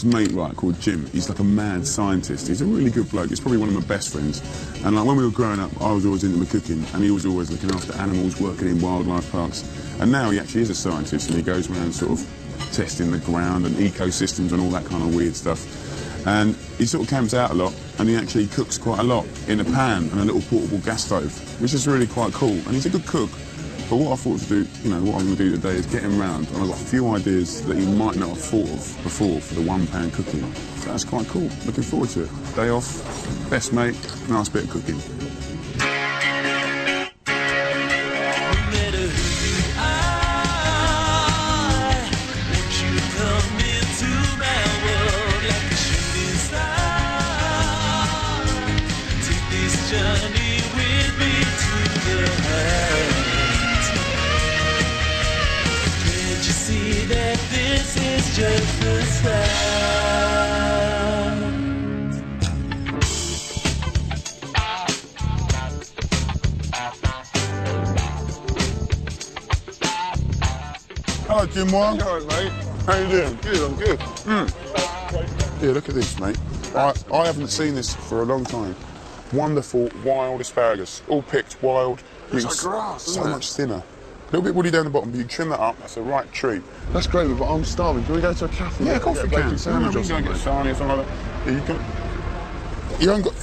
this mate, right, called Jim. He's like a mad scientist. He's a really good bloke. He's probably one of my best friends. And like when we were growing up, I was always into my cooking, and he was always looking after animals, working in wildlife parks. And now he actually is a scientist, and he goes around sort of testing the ground and ecosystems and all that kind of weird stuff. And he sort of camps out a lot, and he actually cooks quite a lot in a pan and a little portable gas stove, which is really quite cool. And he's a good cook. But what I thought to do, you know, what I'm going to do today is get him round, and I've got a few ideas that he might not have thought of before for the one-pan cooking. So that's quite cool. Looking forward to it. Day off, best mate, nice bit of cooking. Just the start. Hello, Jim Wong. Hello, mate. How you doing? Good, I'm good. Yeah, look at this, mate. I haven't seen this for a long time. Wonderful wild asparagus, all picked wild. It's like grass, so isn't it? much thinner. A little bit woody down the bottom, but you trim that up. That's a right treat. That's great, but I'm starving. Can we go to a cafe? Yeah, of course we can. We can go and get sarnie or something like that. Yeah, you haven't got.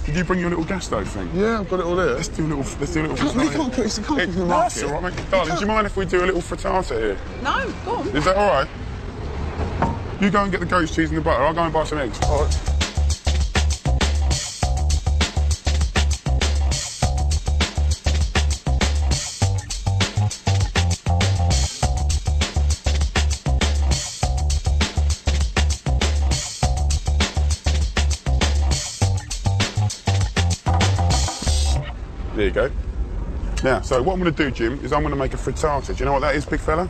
Did you bring your little gas stove thing? Yeah, I've got it all there. Let's do a little. We can't cook. It's a cook in the market. That's all right, mate. Darling, do you mind if we do a little frittata here? No, go on. Is that all right? You go and get the goat's cheese and the butter. I'll go and buy some eggs. All right. There you go. Now, so what I'm going to do, Jim, is I'm going to make a frittata. Do you know what that is, big fella?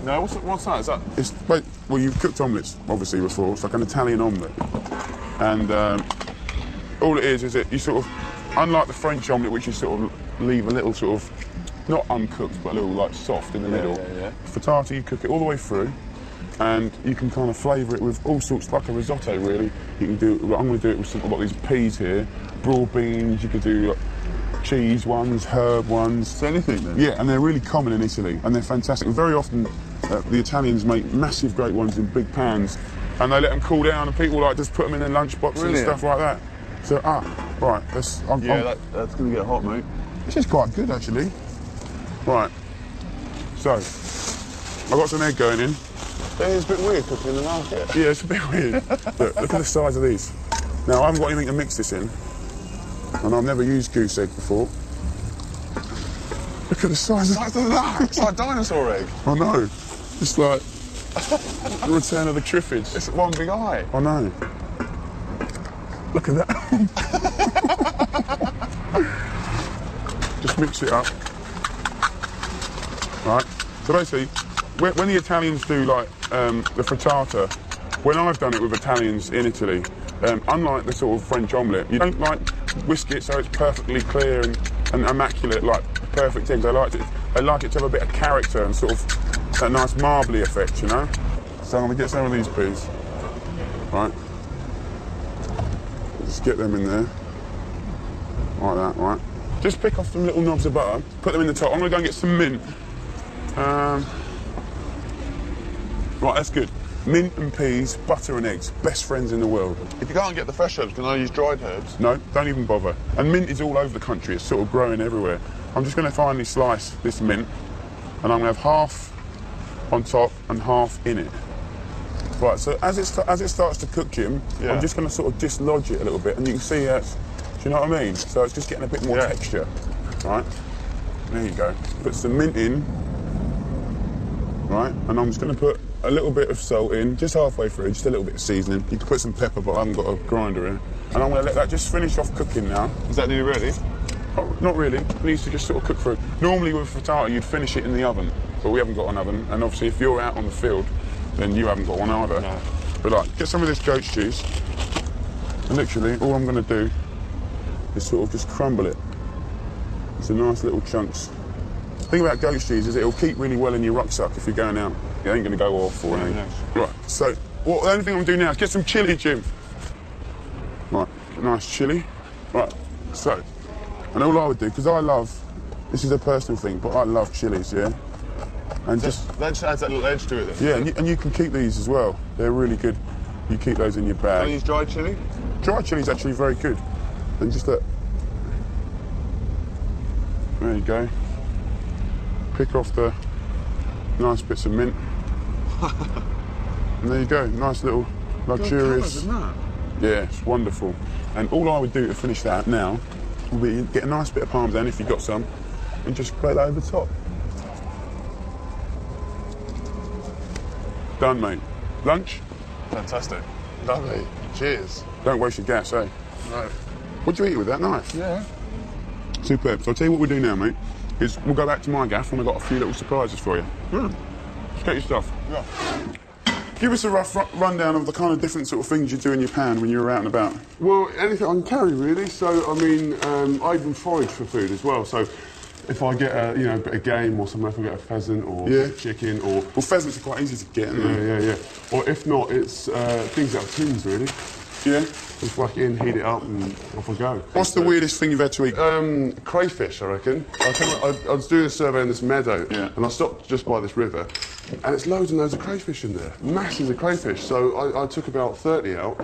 No, what's that? Is that? It's, well, you've cooked omelettes, obviously, before. It's like an Italian omelette. And all it is that you sort of, unlike the French omelette, which you sort of leave a little sort of, not uncooked, but a little like soft in the middle. Yeah. Frittata, you cook it all the way through, and you can kind of flavour it with all sorts, like a risotto, really. You can do. I'm going to do it with some, I've got these peas here, broad beans. You could do like, cheese ones, herb ones. So anything then? Yeah, and they're really common in Italy, and they're fantastic. Very often, the Italians make massive, great ones in big pans, and they let them cool down, and people like just put them in their lunchbox and stuff like that. So, right, that's going to get hot, mate. This is quite good, actually. Right, so, I've got some egg going in. It's a bit weird cooking in the market. Yeah, it's a bit weird. Look at the size of these. Now, I haven't got anything to mix this in, and I've never used goose egg before. Look at the size of that. It's like dinosaur egg. I know. It's like the return of the Triffids. It's one big eye. I know. Look at that. Just mix it up. Right. So basically, when the Italians do like the frittata, when I've done it with Italians in Italy, unlike the sort of French omelette, you don't like whisk it so it's perfectly clear and immaculate like perfect eggs. They like it to have a bit of character and sort of that nice marbly effect, you know? So I'm going to get some of these peas. Right. Just get them in there. Like that, right. Just pick off some little knobs of butter, put them in the top. I'm going to go and get some mint. Right, that's good. Mint and peas, butter and eggs, best friends in the world. If you can't get the fresh herbs, can I use dried herbs? No, don't even bother. And mint is all over the country. It's sort of growing everywhere. I'm just going to finally slice this mint, and I'm going to have half on top and half in it. Right, so as it starts to cook, Jim, I'm just going to sort of dislodge it a little bit, and you can see do you know what I mean? So it's just getting a bit more texture, right? There you go. Put some mint in, right? And I'm just going to put a little bit of salt in, just halfway through, just a little bit of seasoning. You can put some pepper, but I haven't got a grinder in. And I'm going to let that just finish off cooking now. Is that nearly ready? Oh, not really. It needs to just sort of cook through. Normally with frittata, you'd finish it in the oven, but we haven't got an oven. And obviously, if you're out on the field, then you haven't got one either. No. But like, get some of this goat's cheese, and literally, all I'm going to do is sort of just crumble it into nice little chunks. The thing about goat's cheese is it'll keep really well in your rucksack if you're going out. It ain't going to go off or anything. No. Right, so Well, the only thing I'm doing now is get some chilli, Jim. Right, nice chilli. Right, so, and all I would do, because I love, this is a personal thing, but I love chilies, yeah? And That just adds that little edge to it then. yeah, and you can keep these as well. They're really good. You keep those in your Can I bag. use dried chilli? Dried chili's actually very good. And just look. There you go. Pick off the nice bits of mint. And there you go, nice little luxurious. Yeah, it's wonderful. And all I would do to finish that now would be get a nice bit of parmesan if you've got some, and just spread that over the top. Done, mate. Lunch? Fantastic. Lovely. Cheers. Don't waste your gas, eh? No. What'd you eat with that knife? Yeah. Superb. So I'll tell you what we do now, mate, is we'll go back to my gaff and I've got a few little surprises for you. Just get your stuff. Yeah. Give us a rough rundown of the kind of different sort of things you do in your pan when you're out and about. Well, anything I can carry really. So I mean, I even forage for food as well. So if I get a a bit of game or something, if I get a pheasant or chicken or Well, pheasants are quite easy to get, aren't they? yeah. Or if not, it's things out of tins really. Yeah. Just whack it in, heat it up, and off I go. What's the weirdest thing you've had to eat? Crayfish, I reckon. I was doing a survey in this meadow, Yeah. and I stopped just by this river, and it's loads and loads of crayfish in there, masses of crayfish. So I took about 30 out,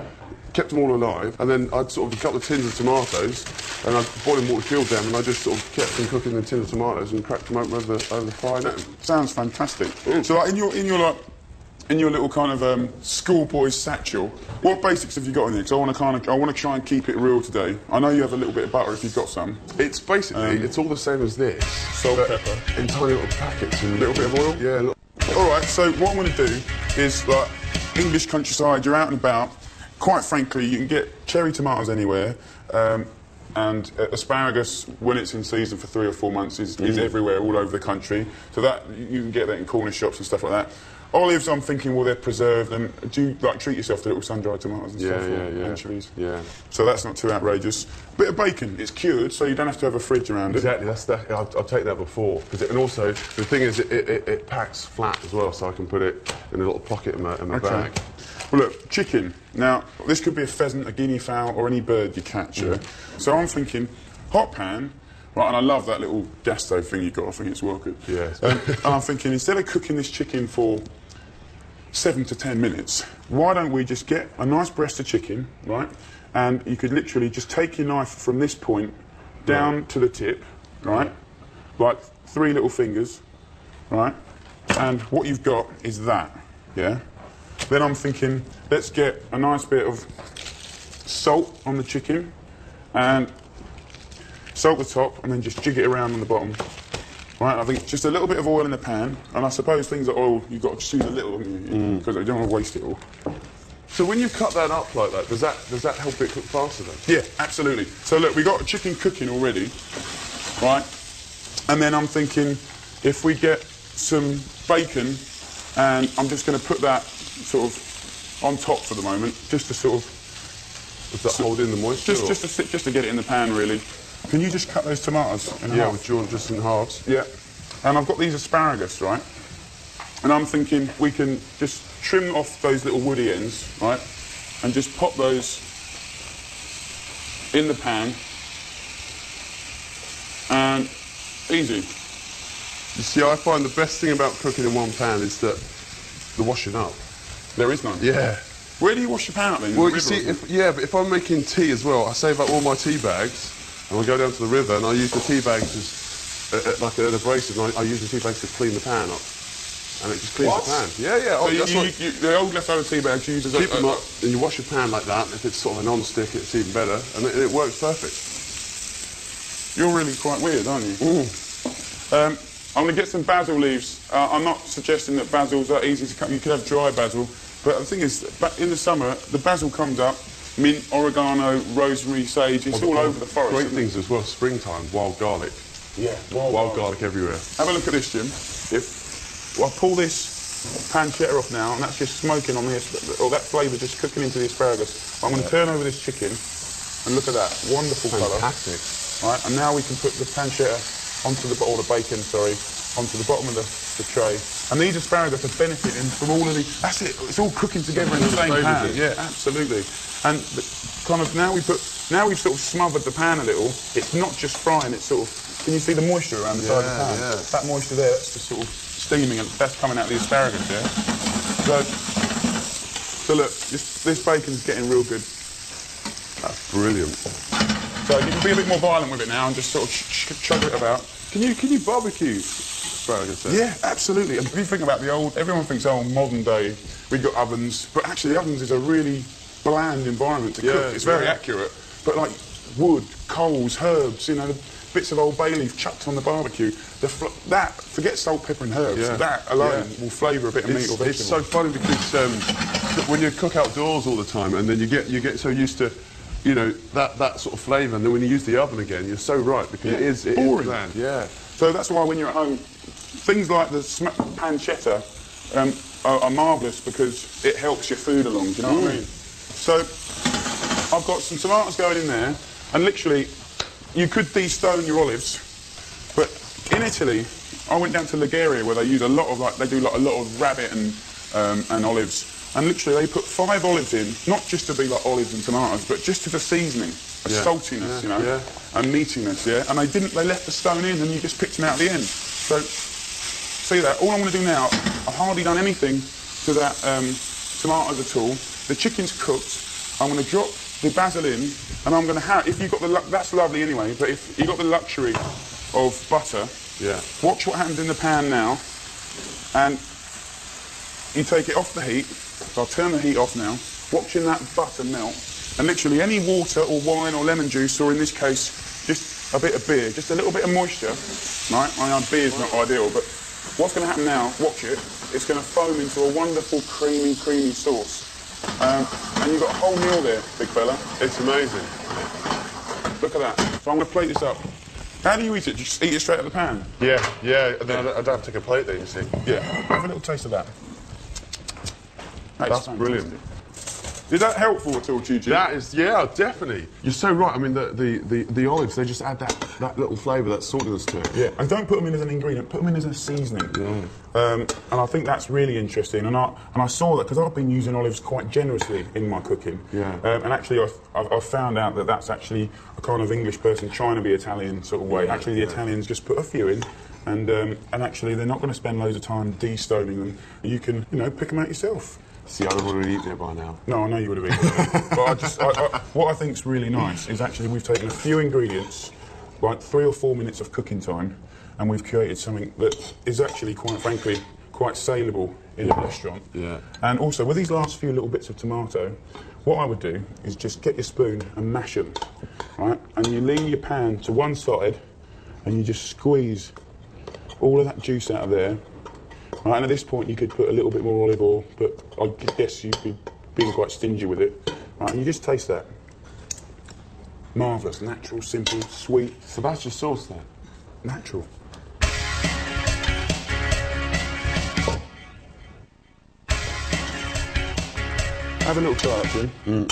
kept them all alive, and then I'd sort of a couple of tins of tomatoes, and I'd boiling water chilled them, and I just sort of kept them cooking in a tin of tomatoes and cracked them open over the fire net. Sounds fantastic. So like, in your little kind of schoolboy satchel, what basics have you got in there? Because I want to try and keep it real today. I know you have a little bit of butter if you've got some. It's basically, it's all the same as this. Salt, but pepper. in tiny little packets. And A little bit of oil? Yeah. Look. All right, so what I'm going to do is, like, English countryside, you're out and about. Quite frankly, you can get cherry tomatoes anywhere, and asparagus, when it's in season for 3 or 4 months, is everywhere, all over the country. So that you can get that in corner shops and stuff like that. Olives, I'm thinking, well, they're preserved, and do you like treat yourself to little sun-dried tomatoes and stuff? Yeah. Anchovies? Yeah. So that's not too outrageous. Bit of bacon, it's cured, so you don't have to have a fridge around it. Exactly, I've taken that before. And also, the thing is, it packs flat as well, so I can put it in a little pocket in my bag. Well, look, chicken. Now, this could be a pheasant, a guinea fowl, or any bird you catch. Yeah? So I'm thinking, hot pan, right, and I love that little gas stove thing you've got. I think it's well good. Yes. And I'm thinking, instead of cooking this chicken for 7 to 10 minutes, why don't we just get a nice breast of chicken, right? And you could literally just take your knife from this point down to the tip, right? Like 3 little fingers, right? And what you've got is that, yeah? Then I'm thinking, let's get a nice bit of salt on the chicken and salt the top and then just jig it around on the bottom. Right, I think just a little bit of oil in the pan, and I suppose things like oil, you've got to just use a little, because you don't want to waste it all. So when you cut that up like that, does that help it cook faster then? Yeah, absolutely. So look, we got chicken cooking already, right? And then I'm thinking, if we get some bacon, and I'm just going to put that sort of on top for the moment, just to sort of... Does that hold in the moisture? Just to get it in the pan, really. Can you just cut those tomatoes in half? with John just in halves. Yeah. And I've got these asparagus, right? And I'm thinking we can just trim off those little woody ends, right? And just pop those in the pan. And easy. You see, I find the best thing about cooking in one pan is that the washing up. There is none. Yeah. Where do you wash your pan up then? Well, you see, but if I'm making tea as well, I save up all my tea bags, and I go down to the river, and I use the tea bags as like an abrasive, and I use the tea bags to clean the pan up, and it just cleans the pan. Yeah. So the old leftover tea bags you use as keep them up, and you wash your pan like that. If it's sort of a non-stick, it's even better, and it works perfect. You're really quite weird, aren't you? I'm going to get some basil leaves. I'm not suggesting that basil's that easy to cut. You could have dry basil. But the thing is, in the summer, the basil comes up, mint, oregano, rosemary, sage, it's all over the forest. Great things as well, springtime, wild garlic. Yeah, wild garlic everywhere. Have a look at this, Jim. If I pull this pancetta off now, and that's just smoking on the, or that flavour just cooking into the asparagus, I'm going to turn over this chicken, and look at that, wonderful colour. Fantastic. Right, and now we can put the pancetta onto the, or the bacon, sorry, onto the bottom of the tray. And these asparagus are benefiting from all of the... That's it, it's all cooking together in the same pan. Yeah, absolutely. And kind of now we've sort of smothered the pan a little. It's not just frying, it's sort of... Can you see the moisture around the side of the pan? Yeah. That moisture there, that's just sort of steaming and that's coming out of the asparagus, yeah? So look, this bacon's getting real good. That's brilliant. So you can be a bit more violent with it now and just sort of chug it about. Can you barbecue asparagus then? Yeah, absolutely. And if you think about the old, everyone thinks, oh, modern day, we've got ovens, but actually the ovens is a really bland environment to cook. It's very accurate. But like wood, coals, herbs, you know, bits of Old Bay leaf chucked on the barbecue, forget salt, pepper and herbs, that alone will flavour a bit of meat or vegetable. It's so funny because when you cook outdoors all the time and then you get so used to, you know, that sort of flavour, and then when you use the oven again, you're so right, because it is bland. Yeah. So that's why when you're at home, things like the pancetta are marvellous because it helps your food along, do you know what I mean? So I've got some tomatoes going in there, and literally, you could de-stone your olives, but in Italy, I went down to Liguria where they use a lot of, like, they do like a lot of rabbit and olives. And literally they put 5 olives in, not just to be like olives and tomatoes, but just to the seasoning, a saltiness, you know, and meatiness, And they left the stone in and you just picked them out at the end. So, see that? All I'm going to do now, I've hardly done anything to that tomatoes at all. The chicken's cooked. I'm going to drop the basil in, and I'm going to have, if you've got the, that's lovely anyway, but if you've got the luxury of butter, watch what happens in the pan now, and you take it off the heat. So I'll turn the heat off now, watching that butter melt, and literally any water or wine or lemon juice, or in this case, just a bit of beer, just a little bit of moisture, right? I know beer's not ideal, but what's going to happen now, watch it, it's going to foam into a wonderful creamy sauce. And you've got a whole meal there, big fella. It's amazing. Look at that. So I'm going to plate this up. How do you eat it? Just eat it straight out of the pan? Yeah. And then I don't have to take a plate there, you see. Yeah. Have a little taste of that. That's brilliant. Is that helpful at all to you, Jim? That is, yeah, definitely. You're so right. I mean, the olives, they just add that little flavour, that saltiness to it. Yeah, and don't put them in as an ingredient, put them in as a seasoning. And I think that's really interesting. And I saw that because I've been using olives quite generously in my cooking. And actually, I've found out that that's actually a kind of English person trying to be Italian sort of way. Actually, the Italians just put a few in. And actually, they're not going to spend loads of time de-stoning them. You can, you know, pick them out yourself. See, I would have already eaten it by now. No, I know you would have eaten it. But what I think's really nice is actually we've taken a few ingredients, like 3 or 4 minutes of cooking time, and we've created something that is actually, quite frankly, quite saleable in a restaurant. And also, with these last few little bits of tomato, what I would do is just get your spoon and mash them, right? And you lean your pan to one side, and you just squeeze all of that juice out of there. Right, and at this point you could put a little bit more olive oil, but I guess you'd be being quite stingy with it. Right, and you just taste that. Marvellous, natural, simple, sweet. So that's your sauce then? Natural. Have a little try it, Jim.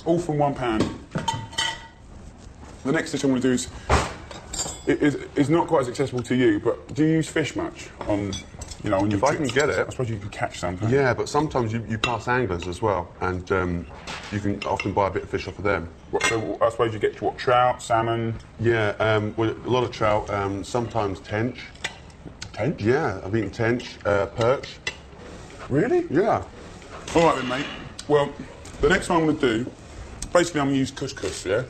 All from one pan. The next dish I'm going to do is... It's not quite as accessible to you, but do you use fish much on, you know, on your If I can get it. I suppose you can catch something. Yeah, but sometimes you pass anglers as well, and you can often buy a bit of fish off of them. So I suppose you get, what, trout, salmon? Yeah, well, a lot of trout, sometimes tench. Tench? Yeah, I've eaten tench, perch. Really? Yeah. All right then, mate. Well, the next one I'm going to do, basically I'm going to use couscous, yeah?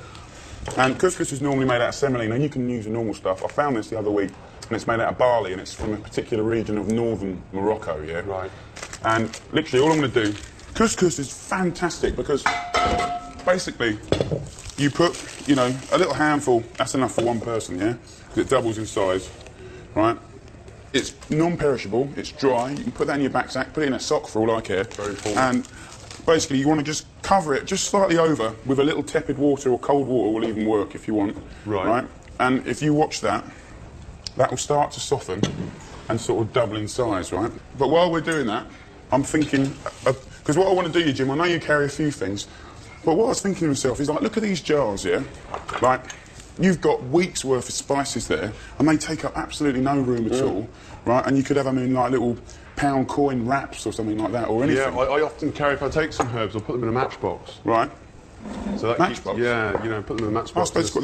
And couscous is normally made out of semolina, and you can use the normal stuff. I found this the other week, and it's made out of barley, and it's from a particular region of northern Morocco, yeah? Right. And literally all I'm going to do, couscous is fantastic because basically you put, you know, a little handful, that's enough for one person, yeah? Because it doubles in size, right? It's non-perishable, it's dry, you can put that in your backpack, put it in a sock for all I care. Very important. And basically you want to just cover it just slightly over with a little tepid water, or cold water will even work if you want. Right? And if you watch that, that will start to soften and sort of double in size, right? But while we're doing that, I'm thinking, because what I want to do, Jim, I know you carry a few things, but what I was thinking to myself is, like, look at these jars, yeah? Like, you've got weeks worth of spices there, and they take up absolutely no room at all, right? And you could have them in like little pound coin wraps or something like that, or anything. Yeah, I often carry, if I take some herbs, I'll put them in a matchbox. Right. So that Matchbox? Yeah, you know, put them in a I matchbox. suppose it's got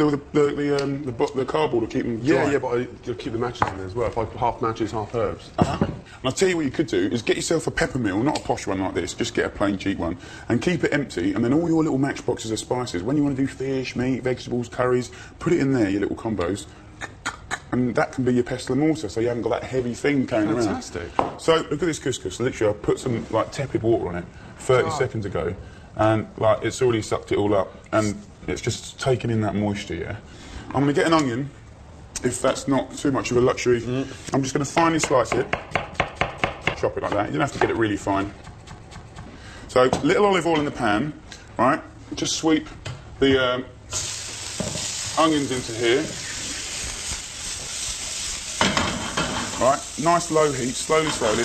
the cardboard to keep them dry. Yeah, but you'll keep the matches in there as well. If I put half matches, half herbs. And I'll tell you what you could do is get yourself a pepper mill, not a posh one like this, just get a plain cheap one, and keep it empty, and then all your little matchboxes of spices, when you want to do fish, meat, vegetables, curries, put it in there, your little combos, and that can be your pestle and mortar, so you haven't got that heavy thing carrying around. Fantastic. So, look at this couscous. Literally, I put some, like, tepid water on it 30 seconds ago, and, like, it's already sucked it all up, and it's just taken in that moisture, yeah? I'm going to get an onion, if that's not too much of a luxury. I'm just going to finely slice it. Chop it like that. You don't have to get it really fine. So, little olive oil in the pan, right? Just sweep the onions into here. Right, nice low heat, slowly, slowly.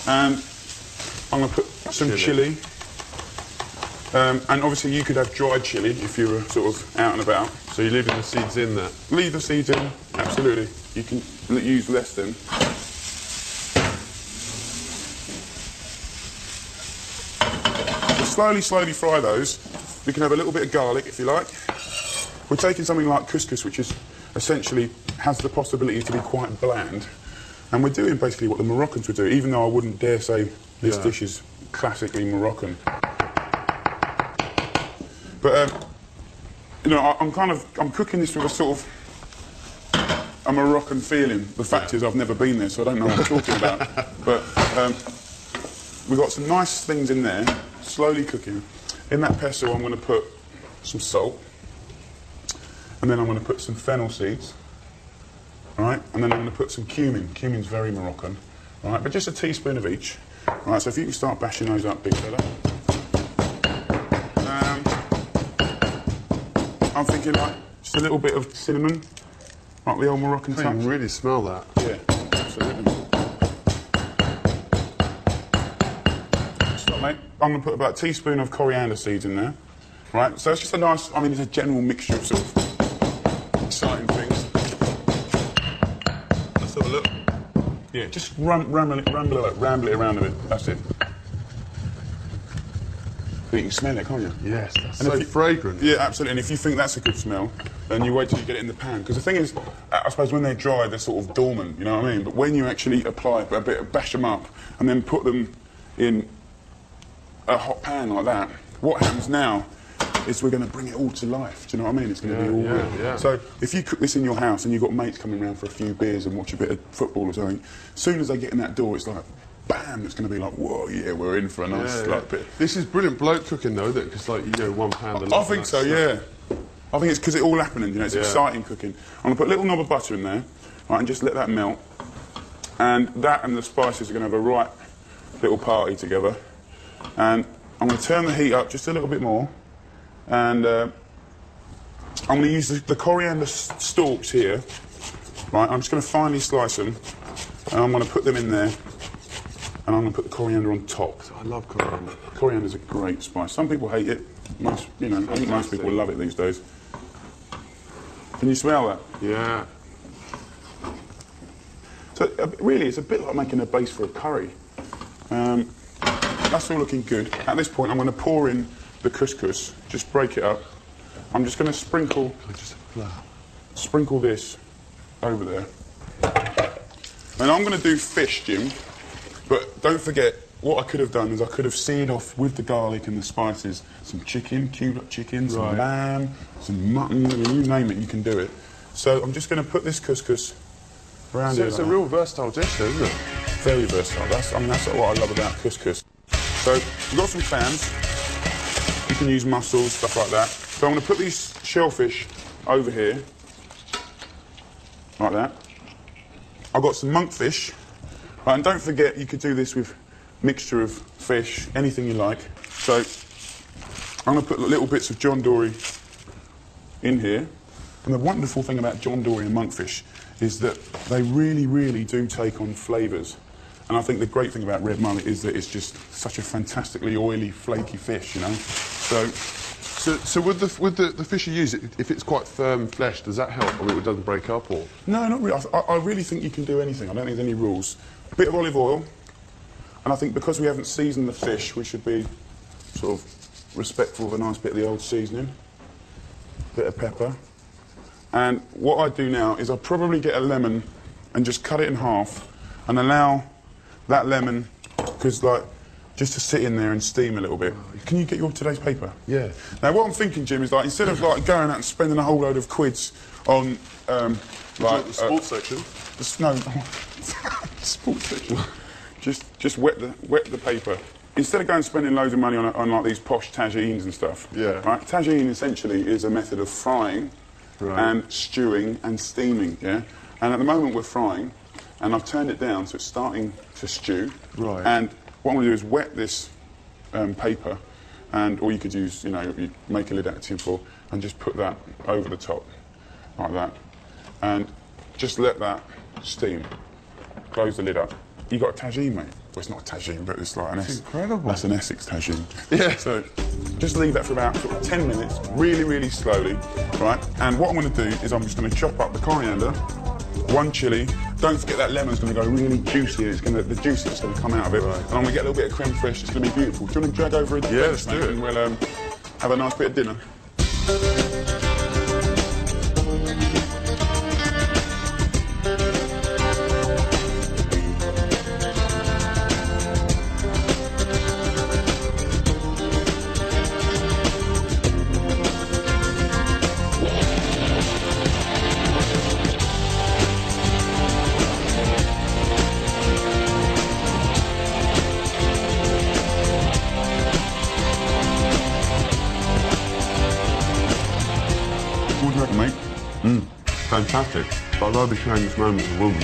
And I'm going to put some chilli. And obviously you could have dried chilli if you were sort of out and about. So you're leaving the seeds in there? Leave the seeds in, absolutely. You can use less then. Slowly, slowly fry those. We can have a little bit of garlic if you like. We're taking something like couscous, which is essentially has the possibility to be quite bland. And we're doing basically what the Moroccans would do, even though I wouldn't dare say this dish is classically Moroccan. But, you know, I'm cooking this with a sort of a Moroccan feeling. The fact is I've never been there, so I don't know what I'm talking about. But we've got some nice things in there, slowly cooking. In that pestle I'm going to put some salt, and then I'm going to put some fennel seeds, right? And then I'm going to put some cumin. Cumin's very Moroccan, right? But just a teaspoon of each, right? So if you can start bashing those up, big fella. I'm thinking like just a little bit of cinnamon, like the old Moroccan touch. You can really smell that. Yeah, absolutely. Stop, mate. I'm going to put about a teaspoon of coriander seeds in there, right? So it's just a nice, I mean, it's a general mixture of sort of exciting things. Let's have a look. Yeah, just ramble it around a bit. That's it. But you can smell it, can't you? Yes, that's so fragrant. Yeah, absolutely. And if you think that's a good smell, then you wait till you get it in the pan. Because the thing is, I suppose when they're dry, they're sort of dormant, you know what I mean? But when you actually apply a bit, bash them up, and then put them in a hot pan like that, what happens now is we're going to bring it all to life. Do you know what I mean? It's going to be all real. Yeah. So if you cook this in your house and you've got mates coming around for a few beers and watch a bit of football or something, as soon as they get in that door, it's like, bam, it's going to be like, whoa, yeah, we're in for a nice bit. This is brilliant bloke cooking, though, because, like, you know, £1 a lot. I think so, yeah. I think it's because it's all happening, you know, it's exciting cooking. I'm going to put a little knob of butter in there, right, and just let that melt. And that and the spices are going to have a right little party together. And I'm going to turn the heat up just a little bit more. And I'm going to use the coriander stalks here. Right, I'm just going to finely slice them. And I'm going to put them in there. And I'm going to put the coriander on top. I love coriander. Coriander's a great spice. Some people hate it. Most, you know, I think most people love it these days. Can you smell that? Yeah. So really, it's a bit like making a base for a curry. That's all looking good. At this point, I'm going to pour in the couscous. Just break it up. I'm just going to sprinkle this over there. And I'm going to do fish, Jim. But don't forget, what I could have done is I could have seared off with the garlic and the spices some chicken, cubed up chicken, some lamb, some mutton, I mean, you name it, you can do it. So I'm just going to put this couscous around here. So it's a real versatile dish, though, isn't it? Very versatile. That's what I love about couscous. So we've got some clams. You can use mussels, stuff like that. So I'm going to put these shellfish over here, like that. I've got some monkfish. Right, and don't forget, you could do this with mixture of fish, anything you like. So I'm going to put little bits of John Dory in here. And the wonderful thing about John Dory and monkfish is that they really, really do take on flavours. And I think the great thing about red mullet is that it's just such a fantastically oily, flaky fish, you know. So So with the fish you use, if it's quite firm flesh, does that help? I mean, it doesn't break up, or? No, not really. I really think you can do anything. I don't need any rules. A bit of olive oil, and I think because we haven't seasoned the fish, we should be sort of respectful of a nice bit of the old seasoning. Bit of pepper. And what I do now is I probably get a lemon and just cut it in half and allow that lemon, because like, just to sit in there and steam a little bit. Can you get your today's paper? Yeah. Now what I'm thinking, Jim, is like instead of like going out and spending a whole load of quids on like the sports section. No, sports section. just wet the paper. Instead of going and spending loads of money on like these posh tagines and stuff. Yeah. Right. Tagine essentially is a method of frying, and stewing and steaming. Yeah. And at the moment we're frying, and I've turned it down so it's starting to stew. Right. And what I'm going to do is wet this paper, or you could use, you make a lid out of tin foil and just put that over the top, like that, and just let that steam. Close the lid up. You got a tagine, mate? Well, it's not a tagine, but it's like an Essex. Incredible. That's an Essex tagine. Yeah. So just leave that for about sort of 10 minutes, really, really slowly, right? And what I'm going to do is I'm just going to chop up the coriander, one chilli. Don't forget that lemon's going to go really juicy. The juice is going to come out of it, and I'm going to get a little bit of creme fraiche. It's going to be beautiful. Do you want to drag over a Yeah, let's do it. And we'll have a nice bit of dinner. What do you reckon, mate? Fantastic. But I'd rather be sharing this moment with a woman.